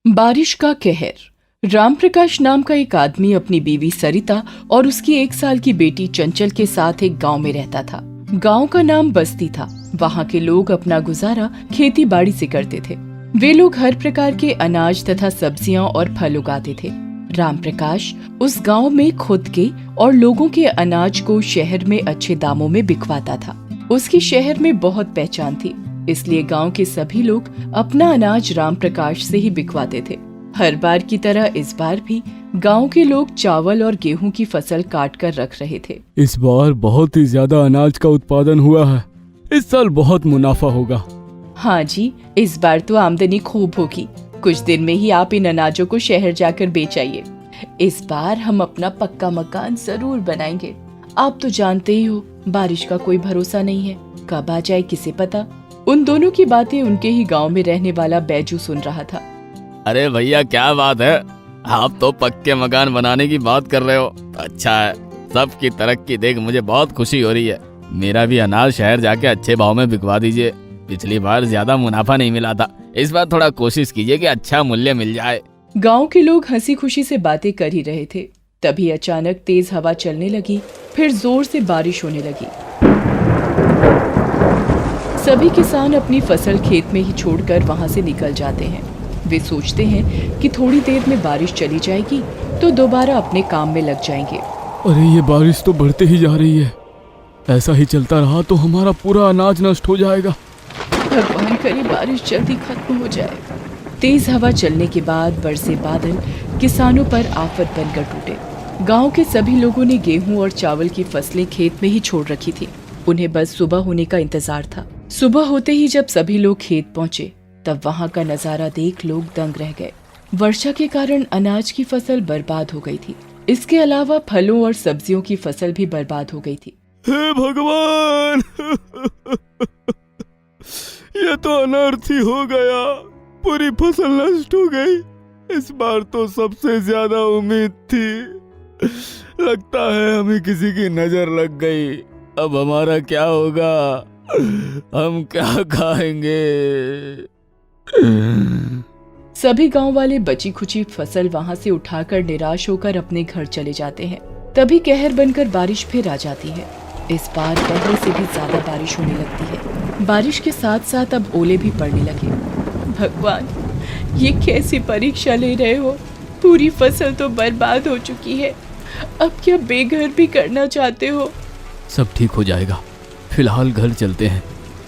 बारिश का कहर। रामप्रकाश नाम का एक आदमी अपनी बीवी सरिता और उसकी 1 साल की बेटी चंचल के साथ एक गांव में रहता था। गांव का नाम बस्ती था। वहां के लोग अपना गुजारा खेती बाड़ी से करते थे। वे लोग हर प्रकार के अनाज तथा सब्जियां और फल उगाते थे। रामप्रकाश उस गांव में खुद के और लोगों के अनाज को शहर में अच्छे दामों में बिकवाता था। उसकी शहर में बहुत पहचान थी, इसलिए गांव के सभी लोग अपना अनाज रामप्रकाश से ही बिकवाते थे। हर बार की तरह इस बार भी गांव के लोग चावल और गेहूं की फसल काट कर रख रहे थे। इस बार बहुत ही ज्यादा अनाज का उत्पादन हुआ है। इस साल बहुत मुनाफा होगा। हाँ जी, इस बार तो आमदनी खूब होगी। कुछ दिन में ही आप इन अनाजों को शहर जाकर बेच आइए। इस बार हम अपना पक्का मकान जरूर बनाएंगे। आप तो जानते ही हो, बारिश का कोई भरोसा नहीं है, कब आ जाए किसे पता। उन दोनों की बातें उनके ही गांव में रहने वाला बैजू सुन रहा था। अरे भैया, क्या बात है, आप तो पक्के मकान बनाने की बात कर रहे हो। अच्छा है, सबकी तरक्की देख मुझे बहुत खुशी हो रही है। मेरा भी अनाज शहर जाके अच्छे भाव में बिकवा दीजिए। पिछली बार ज्यादा मुनाफा नहीं मिला था, इस बार थोड़ा कोशिश कीजिए कि अच्छा मूल्य मिल जाए। गांव के लोग हंसी खुशी से बातें कर ही रहे थे, तभी अचानक तेज हवा चलने लगी, फिर जोर से बारिश होने लगी। सभी किसान अपनी फसल खेत में ही छोड़कर वहां से निकल जाते हैं। वे सोचते हैं कि थोड़ी देर में बारिश चली जाएगी तो दोबारा अपने काम में लग जाएंगे। अरे ये बारिश तो बढ़ते ही जा रही है। ऐसा ही चलता रहा तो हमारा पूरा अनाज नष्ट हो जाएगा। भगवान करे बारिश जल्दी खत्म हो जाए। तेज हवा चलने के बाद बरसे बादल किसानों पर आफत बनकर टूटे। गांव के सभी लोगों ने गेहूं और चावल की फसलें खेत में ही छोड़ रखी थी। उन्हें बस सुबह होने का इंतजार था। सुबह होते ही जब सभी लोग खेत पहुंचे, तब वहां का नजारा देख लोग दंग रह गए। वर्षा के कारण अनाज की फसल बर्बाद हो गई थी। इसके अलावा फलों और सब्जियों की फसल भी बर्बाद हो गई थी। हे भगवान, ये तो अनर्थ ही हो गया। पूरी फसल नष्ट हो गई। इस बार तो सबसे ज्यादा उम्मीद थी। लगता है हमें किसी की नजर लग गई। अब हमारा क्या होगा? हम क्या खाएंगे? सभी गांव वाले बची खुची फसल वहां से उठाकर निराश होकर अपने घर चले जाते हैं। तभी कहर बनकर बारिश फिर आ जाती है। इस बार पहले से भी ज्यादा बारिश होने लगती है। बारिश के साथ साथ अब ओले भी पड़ने लगे। भगवान, ये कैसी परीक्षा ले रहे हो? पूरी फसल तो बर्बाद हो चुकी है। अब क्या बेघर भी करना चाहते हो? सब ठीक हो जाएगा। फिलहाल घर चलते हैं।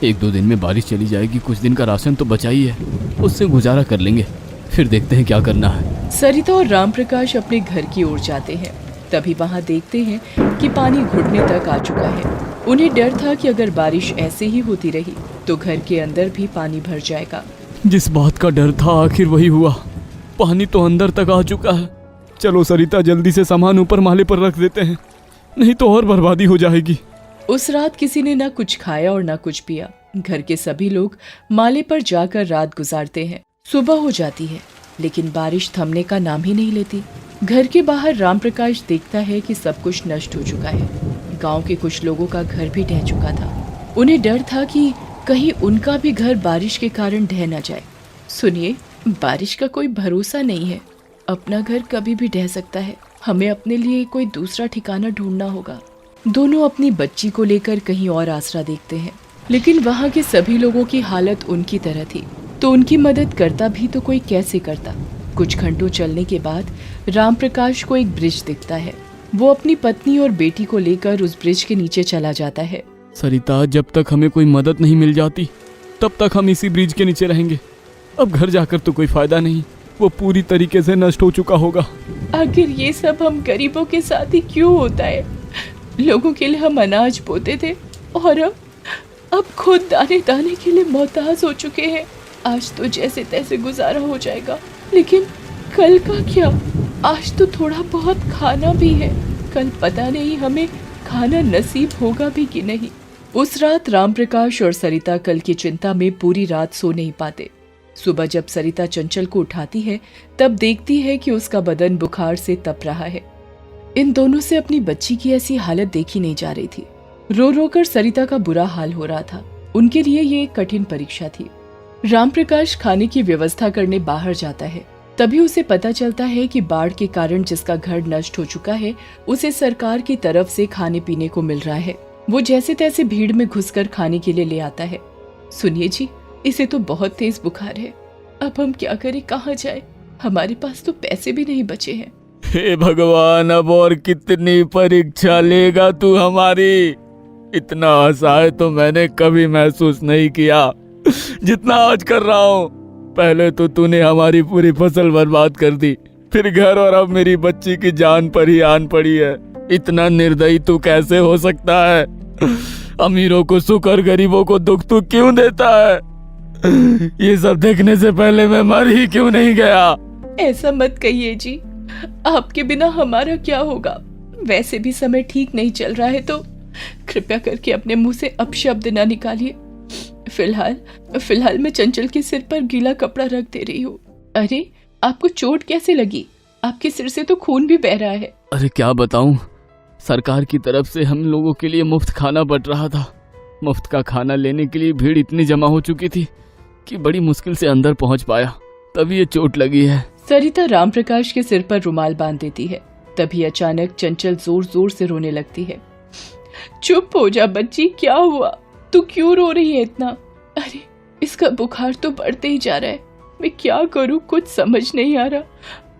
1-2 दिन में बारिश चली जाएगी। कुछ दिन का राशन तो बचा ही है, उससे गुजारा कर लेंगे। फिर देखते हैं क्या करना है। सरिता और रामप्रकाश अपने घर की ओर जाते हैं। तभी वहां देखते हैं कि पानी घुटने तक आ चुका है। उन्हें डर था कि अगर बारिश ऐसे ही होती रही तो घर के अंदर भी पानी भर जाएगा। जिस बात का डर था आखिर वही हुआ। पानी तो अंदर तक आ चुका है। चलो सरिता, जल्दी से सामान ऊपर माले पर रख देते हैं, नहीं तो और बर्बादी हो जाएगी। उस रात किसी ने ना कुछ खाया और ना कुछ पिया। घर के सभी लोग माले पर जाकर रात गुजारते हैं। सुबह हो जाती है, लेकिन बारिश थमने का नाम ही नहीं लेती। घर के बाहर रामप्रकाश देखता है कि सब कुछ नष्ट हो चुका है। गांव के कुछ लोगों का घर भी ढह चुका था। उन्हें डर था कि कहीं उनका भी घर बारिश के कारण ढह न जाए। सुनिए, बारिश का कोई भरोसा नहीं है। अपना घर कभी भी ढह सकता है। हमें अपने लिए कोई दूसरा ठिकाना ढूंढना होगा। दोनों अपनी बच्ची को लेकर कहीं और आसरा देखते हैं, लेकिन वहाँ के सभी लोगों की हालत उनकी तरह थी, तो उनकी मदद करता भी तो कोई कैसे करता। कुछ घंटों चलने के बाद रामप्रकाश को एक ब्रिज दिखता है। वो अपनी पत्नी और बेटी को लेकर उस ब्रिज के नीचे चला जाता है। सरिता, जब तक हमें कोई मदद नहीं मिल जाती तब तक हम इसी ब्रिज के नीचे रहेंगे। अब घर जाकर तो कोई फायदा नहीं, वो पूरी तरीके से नष्ट हो चुका होगा। आखिर ये सब हम गरीबों के साथ ही क्यों होता है? लोगों के लिए हम अनाज बोते थे और अब खुद दाने दाने के लिए मोहताज हो चुके हैं। आज तो जैसे तैसे गुजारा हो जाएगा, लेकिन कल का क्या? आज तो थोड़ा बहुत खाना भी है, कल पता नहीं हमें खाना नसीब होगा भी कि नहीं। उस रात रामप्रकाश और सरिता कल की चिंता में पूरी रात सो नहीं पाते। सुबह जब सरिता चंचल को उठाती है, तब देखती है कि उसका बदन बुखार से तप रहा है। इन दोनों से अपनी बच्ची की ऐसी हालत देखी नहीं जा रही थी। रो रो कर सरिता का बुरा हाल हो रहा था। उनके लिए ये एक कठिन परीक्षा थी। रामप्रकाश खाने की व्यवस्था करने बाहर जाता है। तभी उसे पता चलता है कि बाढ़ के कारण जिसका घर नष्ट हो चुका है उसे सरकार की तरफ से खाने पीने को मिल रहा है। वो जैसे तैसे भीड़ में घुसकर खाने के लिए ले आता है। सुनिए जी, इसे तो बहुत तेज बुखार है, अब हम क्या करें, कहाँ जाए? हमारे पास तो पैसे भी नहीं बचे हैं। हे भगवान, अब और कितनी परीक्षा लेगा तू हमारी? इतना असहाय तो मैंने कभी महसूस नहीं किया जितना आज कर रहा हूँ। पहले तो तूने हमारी पूरी फसल बर्बाद कर दी, फिर घर, और अब मेरी बच्ची की जान पर ही आन पड़ी है। इतना निर्दयी तू कैसे हो सकता है? अमीरों को सुख और गरीबों को दुख तू क्यों देता है? ये सब देखने से पहले मैं मर ही क्यों नहीं गया? ऐसा मत कहिए जी, आपके बिना हमारा क्या होगा? वैसे भी समय ठीक नहीं चल रहा है, तो कृपया करके अपने मुंह से अपशब्द ना निकालिए। फिलहाल मैं चंचल के सिर पर गीला कपड़ा रख दे रही हूँ। अरे, आपको चोट कैसे लगी? आपके सिर से तो खून भी बह रहा है। अरे क्या बताऊं, सरकार की तरफ से हम लोगों के लिए मुफ्त खाना बंट रहा था। मुफ्त का खाना लेने के लिए भीड़ इतनी जमा हो चुकी थी कि बड़ी मुश्किल से अंदर पहुंच पाया, तभी ये चोट लगी है। सरिता रामप्रकाश के सिर पर रुमाल बांध देती है। तभी अचानक चंचल जोर जोर से रोने लगती है। चुप हो जा बच्ची, क्या हुआ? तू क्यों रो रही है इतना? अरे, इसका बुखार तो बढ़ते ही जा रहा है। मैं क्या करूं, कुछ समझ नहीं आ रहा।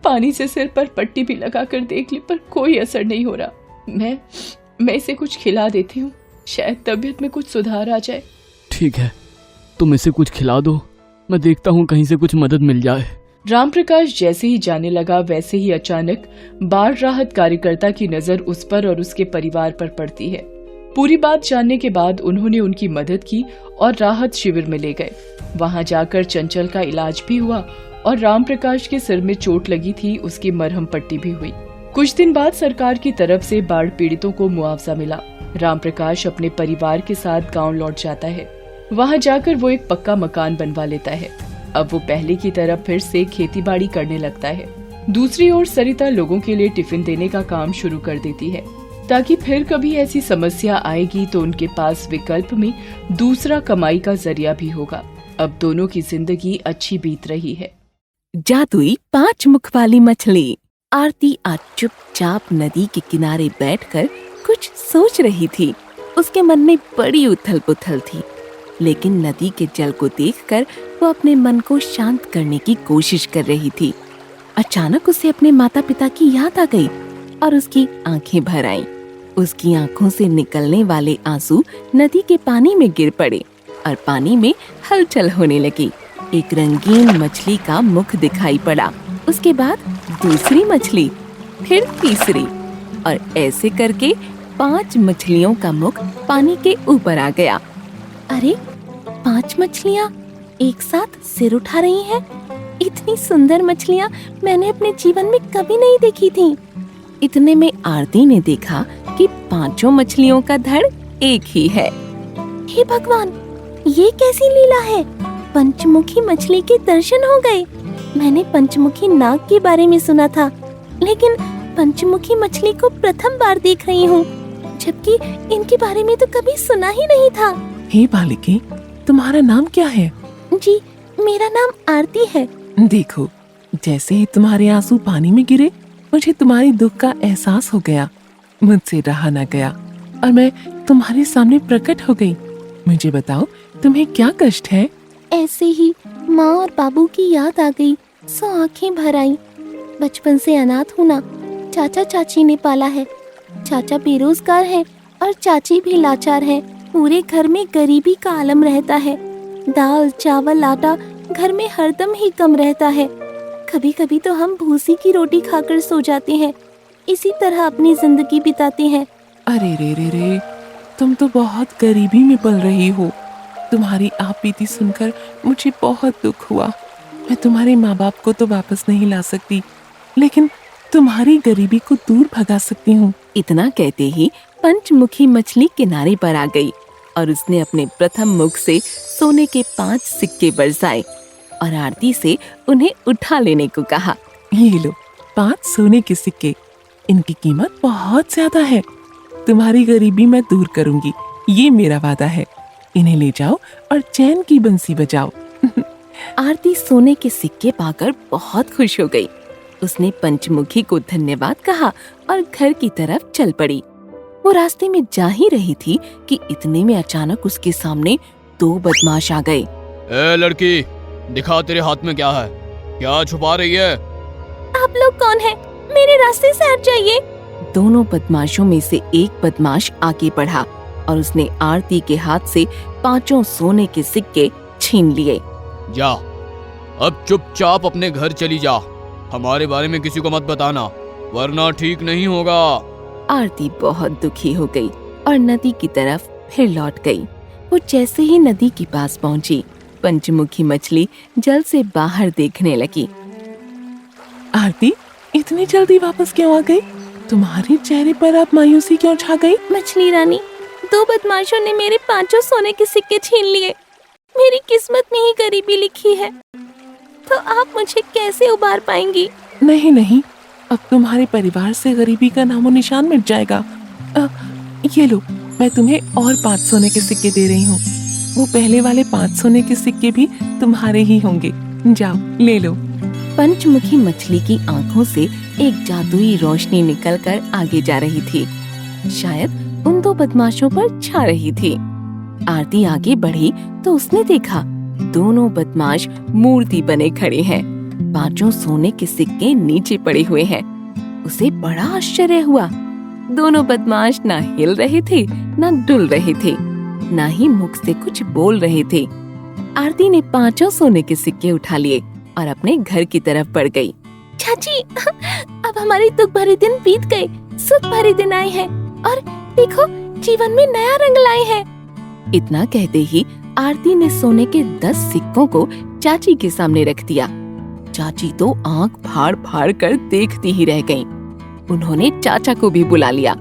पानी से सिर पर पट्टी भी लगा कर देख ली, पर कोई असर नहीं हो रहा। मैं इसे कुछ खिला देती हूँ, शायद तबीयत में कुछ सुधार आ जाए। ठीक है, तुम इसे कुछ खिला दो, मैं देखता हूँ कहीं से कुछ मदद मिल जाए। रामप्रकाश जैसे ही जाने लगा वैसे ही अचानक बाढ़ राहत कार्यकर्ता की नजर उस पर और उसके परिवार पर पड़ती है। पूरी बात जानने के बाद उन्होंने उनकी मदद की और राहत शिविर में ले गए। वहां जाकर चंचल का इलाज भी हुआ और रामप्रकाश के सिर में चोट लगी थी, उसकी मरहम पट्टी भी हुई। कुछ दिन बाद सरकार की तरफ से बाढ़ पीड़ितों को मुआवजा मिला। रामप्रकाश अपने परिवार के साथ गाँव लौट जाता है। वहाँ जाकर वो एक पक्का मकान बनवा लेता है। अब वो पहले की तरह फिर से खेती बाड़ी करने लगता है। दूसरी ओर सरिता लोगों के लिए टिफिन देने का काम शुरू कर देती है, ताकि फिर कभी ऐसी समस्या आएगी तो उनके पास विकल्प में दूसरा कमाई का जरिया भी होगा। अब दोनों की जिंदगी अच्छी बीत रही है। जादुई 5 मुख वाली मछली। आरती आज चुपचाप नदी के किनारे बैठकर कुछ सोच रही थी। उसके मन में बड़ी उथल पुथल थी, लेकिन नदी के जल को देखकर वो अपने मन को शांत करने की कोशिश कर रही थी। अचानक उसे अपने माता पिता की याद आ गई और उसकी आंखें भर आईं। उसकी आंखों से निकलने वाले आंसू नदी के पानी में गिर पड़े और पानी में हलचल होने लगी। एक रंगीन मछली का मुख दिखाई पड़ा, उसके बाद दूसरी मछली, फिर तीसरी, और ऐसे करके 5 मछलियों का मुख पानी के ऊपर आ गया। अरे, 5 मछलियाँ एक साथ सिर उठा रही हैं। इतनी सुंदर मछलियाँ मैंने अपने जीवन में कभी नहीं देखी थी। इतने में आरती ने देखा कि 5 मछलियों का धड़ एक ही है। हे भगवान, ये कैसी लीला है? पंचमुखी मछली के दर्शन हो गए। मैंने पंचमुखी नाग के बारे में सुना था, लेकिन पंचमुखी मछली को प्रथम बार देख रही हूँ, जबकि इनके बारे में तो कभी सुना ही नहीं था। हे बालिके, तुम्हारा नाम क्या है? जी, मेरा नाम आरती है। देखो, जैसे ही तुम्हारे आंसू पानी में गिरे, मुझे तुम्हारी दुख का एहसास हो गया। मुझसे रहा न गया और मैं तुम्हारे सामने प्रकट हो गई। मुझे बताओ, तुम्हें क्या कष्ट है? ऐसे ही माँ और बाबू की याद आ गई, सो आंखें भर आईं। बचपन से अनाथ हूँ ना, चाचा चाची ने पाला है। चाचा बेरोजगार है और चाची भी लाचार है। पूरे घर में गरीबी का आलम रहता है। दाल चावल आटा घर में हरदम ही कम रहता है। कभी कभी तो हम भूसी की रोटी खाकर सो जाते हैं। इसी तरह अपनी जिंदगी बिताते हैं। अरे रे रे रे, तुम तो बहुत गरीबी में पल रही हो। तुम्हारी आप बीती सुनकर मुझे बहुत दुख हुआ। मैं तुम्हारे माँ बाप को तो वापस नहीं ला सकती, लेकिन तुम्हारी गरीबी को दूर भगा सकती हूँ। इतना कहते ही पंचमुखी मछली किनारे पर आ गई और उसने अपने प्रथम मुख से सोने के 5 सिक्के बरसाए और आरती से उन्हें उठा लेने को कहा। ये लो 5 सोने के सिक्के, इनकी कीमत बहुत ज्यादा है। तुम्हारी गरीबी मैं दूर करूंगी, ये मेरा वादा है। इन्हें ले जाओ और चैन की बंसी बजाओ। आरती सोने के सिक्के पाकर बहुत खुश हो गई। उसने पंचमुखी को धन्यवाद कहा और घर की तरफ चल पड़ी। वो रास्ते में जा ही रही थी कि इतने में अचानक उसके सामने 2 बदमाश आ गए। ए लड़की, दिखा तेरे हाथ में क्या है, क्या छुपा रही है? आप लोग कौन हैं? मेरे रास्ते से हट जाइए। दोनों बदमाशों में से एक बदमाश आगे बढ़ा और उसने आरती के हाथ से 5 सोने के सिक्के छीन लिए। जा, अब चुपचाप अपने घर चली जा। हमारे बारे में किसी को मत बताना, वरना ठीक नहीं होगा। आरती बहुत दुखी हो गई और नदी की तरफ फिर लौट गई। वो जैसे ही नदी के पास पहुंची, पंचमुखी मछली जल से बाहर देखने लगी। आरती, इतनी जल्दी वापस क्यों आ गई? तुम्हारे चेहरे पर अब मायूसी क्यों छा गई? मछली रानी, 2 बदमाशों ने मेरे 5 सोने के सिक्के छीन लिए। मेरी किस्मत में ही गरीबी लिखी है, तो आप मुझे कैसे उबार पाएंगी? नहीं नहीं, अब तुम्हारे परिवार से गरीबी का नामो निशान मिट जाएगा। ये लो, मैं तुम्हें और 5 सोने के सिक्के दे रही हूँ। वो पहले वाले 5 सोने के सिक्के भी तुम्हारे ही होंगे। जाओ, ले लो। पंचमुखी मछली की आंखों से एक जादुई रोशनी निकलकर आगे जा रही थी। शायद उन 2 बदमाशों पर छा रही थी। आरती आगे बढ़ी तो उसने देखा दोनों बदमाश मूर्ति बने खड़े हैं। 5 सोने के सिक्के नीचे पड़े हुए हैं। उसे बड़ा आश्चर्य हुआ। दोनों बदमाश ना हिल रहे थे, ना डुल रहे थे, ना ही मुख से कुछ बोल रहे थे। आरती ने 5 सोने के सिक्के उठा लिए और अपने घर की तरफ बढ़ गई। चाची, अब हमारे दुख भरे दिन बीत गए, सुख भरे दिन आए हैं और देखो, जीवन में नया रंग लाए हैं। इतना कहते ही आरती ने सोने के 10 सिक्कों को चाची के सामने रख दिया। चाची तो आंख फाड़ फाड़ कर देखती ही रह गईं। उन्होंने चाचा को भी बुला लिया।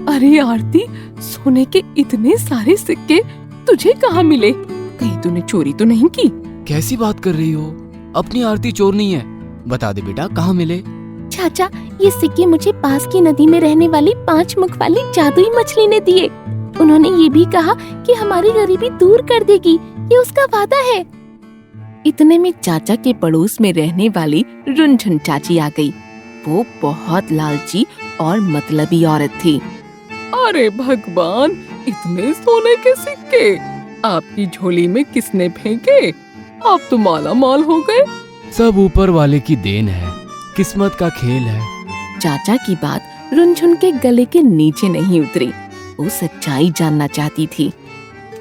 अरे आरती, सोने के इतने सारे सिक्के तुझे कहाँ मिले? कहीं तूने चोरी तो नहीं की? कैसी बात कर रही हो? अपनी आरती चोर नहीं है। बता दे बेटा, कहाँ मिले? चाचा, ये सिक्के मुझे पास की नदी में रहने वाली 5 मुख वाली जादुई मछली ने दिए। उन्होंने ये भी कहा कि हमारी गरीबी दूर कर देगी, ये उसका वादा है। इतने में चाचा के पड़ोस में रहने वाली रुनझुन चाची आ गई। वो बहुत लालची और मतलबी औरत थी। अरे भगवान, इतने सोने के सिक्के आपकी झोली में किसने फेंके? आप तो माला माल हो गए। सब ऊपर वाले की देन है, किस्मत का खेल है। चाचा की बात रुनझुन के गले के नीचे नहीं उतरी। वो सच्चाई जानना चाहती थी।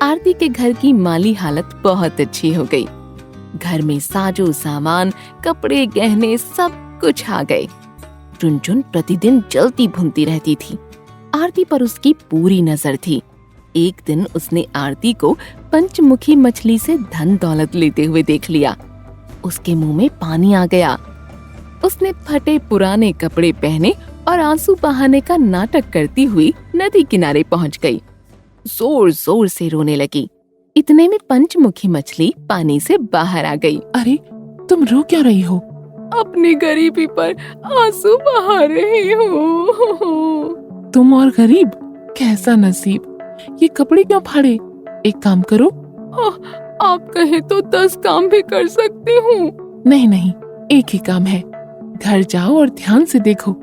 आरती के घर की माली हालत बहुत अच्छी हो गई। घर में साजो सामान, कपड़े, गहने सब कुछ आ गए। रुनझुन प्रतिदिन जलती भुनती रहती थी। आरती पर उसकी पूरी नजर थी। एक दिन उसने आरती को पंचमुखी मछली से धन दौलत लेते हुए देख लिया। उसके मुंह में पानी आ गया। उसने फटे पुराने कपड़े पहने और आंसू बहाने का नाटक करती हुई नदी किनारे पहुंच गई। जोर जोर से रोने लगी। इतने में पंचमुखी मछली पानी से बाहर आ गई। अरे, तुम रो क्यों रही हो? अपनी गरीबी पर आंसू बहा रही हूँ। तुम और गरीब, कैसा नसीब। ये कपड़े क्यों फाड़े? एक काम करो। आप कहे तो 10 काम भी कर सकती हूँ। नहीं नहीं, एक ही काम है। घर जाओ और ध्यान से देखो,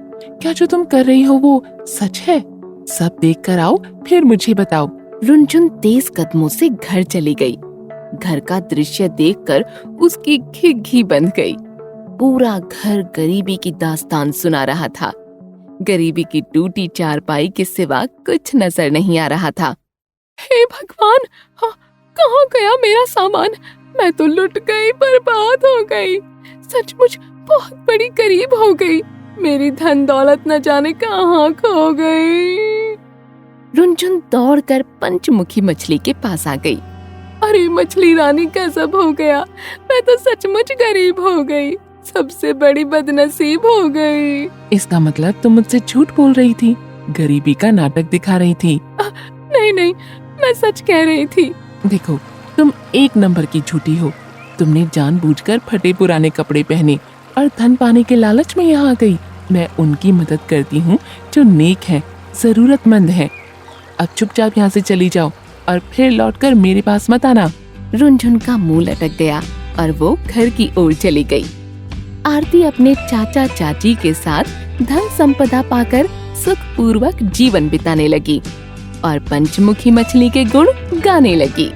क्या जो तुम कर रही हो वो सच है? सब देख कर आओ, फिर मुझे बताओ। रुनझुन तेज कदमों से घर चली गई। घर का दृश्य देखकर उसकी घिघी बंध गई। पूरा घर गरीबी की दास्तान सुना रहा था। गरीबी की टूटी चारपाई के सिवा कुछ नजर नहीं आ रहा था। हे भगवान, कहाँ गया मेरा सामान? मैं तो लुट गई, बर्बाद हो गई। सचमुच बहुत बड़ी गरीब हो गई। मेरी धन दौलत न जाने कहाँ खो गई। रुनझुन दौड़कर पंचमुखी मछली के पास आ गई। अरे मछली रानी, गजब हो गया। मैं तो सचमुच गरीब हो गई, सबसे बड़ी बदनसीब हो गई। इसका मतलब तुम मुझसे झूठ बोल रही थी, गरीबी का नाटक दिखा रही थी। नहीं नहीं, मैं सच कह रही थी। देखो, तुम 1 नंबर की झूठी हो। तुमने जानबूझकर फटे पुराने कपड़े पहने और धन पाने के लालच में यहाँ आ गई। मैं उनकी मदद करती हूँ जो नेक हैं, जरूरतमंद हैं। अब चुपचाप यहाँ से चली जाओ और फिर लौटकर मेरे पास मत आना। रुनझुन का मुंह लटक गया। और वो घर की ओर चली गई। आरती अपने चाचा चाची के साथ धन संपदा पाकर सुखपूर्वक जीवन बिताने लगी और पंचमुखी मछली के गुण गाने लगी।